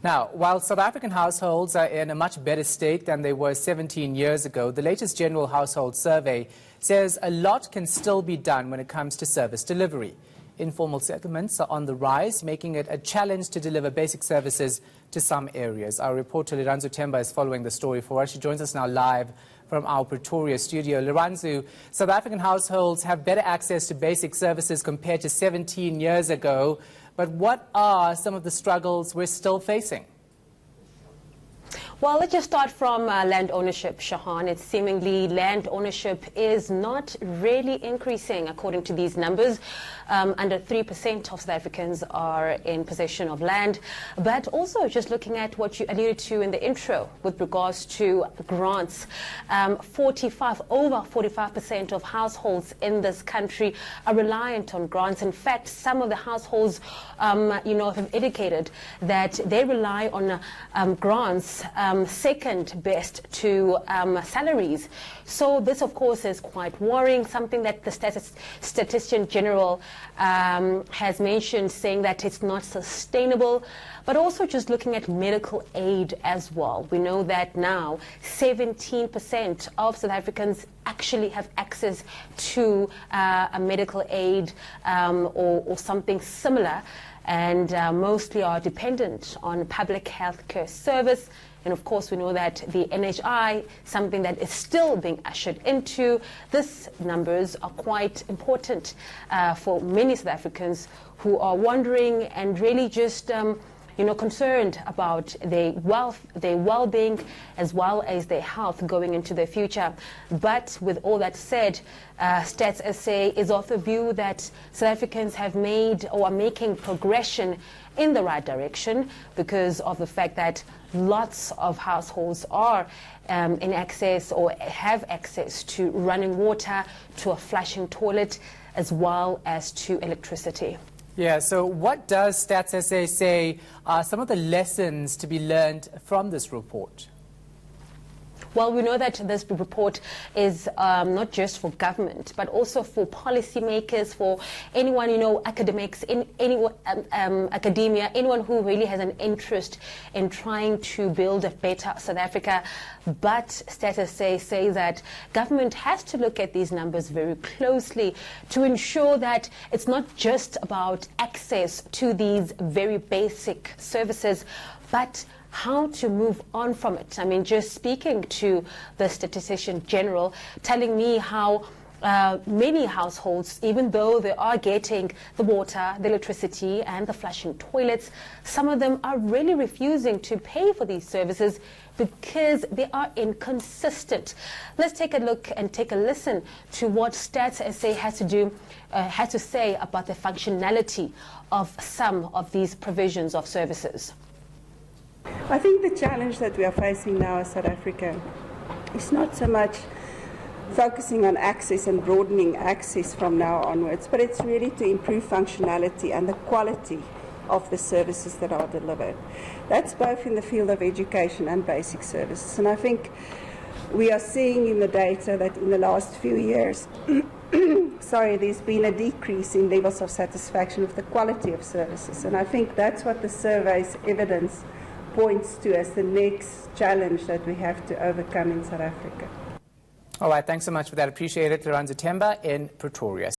Now, while South African households are in a much better state than they were 17 years ago, the latest General Household Survey says a lot can still be done when it comes to service delivery. Informal settlements are on the rise, making it a challenge to deliver basic services to some areas. Our reporter Liranzu Temba is following the story for us. She joins us now live from our Pretoria studio. Liranzu, South African households have better access to basic services compared to 17 years ago. But what are some of the struggles we're still facing? Well, let's just start from land ownership, Shahan. It's seemingly land ownership is not really increasing according to these numbers. Under 3% of South Africans are in possession of land. But also just looking at what you alluded to in the intro with regards to grants, over 45% of households in this country are reliant on grants. In fact, some of the households, have indicated that they rely on grants second best to salaries. So this, of course, is quite worrying, something that the Statistician General has mentioned, saying that it's not sustainable. But also just looking at medical aid as well. We know that now 17% of South Africans actually have access to a medical aid or something similar, and mostly are dependent on public healthcare service. And of course, we know that the NHI, something that is still being ushered into, these numbers are quite important for many South Africans who are wondering and really just concerned about their well-being as well as their health going into the future. But with all that said, Stats SA is of the view that South Africans have made or are making progression in the right direction because of the fact that lots of households are in access or have access to running water, to a flushing toilet, as well as to electricity. Yeah, so what does Stats SA say are some of the lessons to be learned from this report? Well, we know that this report is not just for government, but also for policymakers, for anyone, academics, academia, anyone who really has an interest in trying to build a better South Africa. But Stats SA say that government has to look at these numbers very closely to ensure that it's not just about access to these very basic services, but how to move on from it. I mean, just speaking to the Statistician General, telling me how many households, even though they are getting the water, the electricity and the flushing toilets, some of them are really refusing to pay for these services because they are inconsistent. Let's take a look and take a listen to what Stats SA has to say about the functionality of some of these provisions of services. I think the challenge that we are facing now as South Africa is not so much focusing on access and broadening access from now onwards, but it's really to improve functionality and the quality of the services that are delivered. That's both in the field of education and basic services. And I think we are seeing in the data that in the last few years, there's been a decrease in levels of satisfaction with the quality of services. And I think that's what the survey's evidence points to as the next challenge that we have to overcome in South Africa. All right, thanks so much for that. Appreciate it. Liranzu Temba in Pretoria.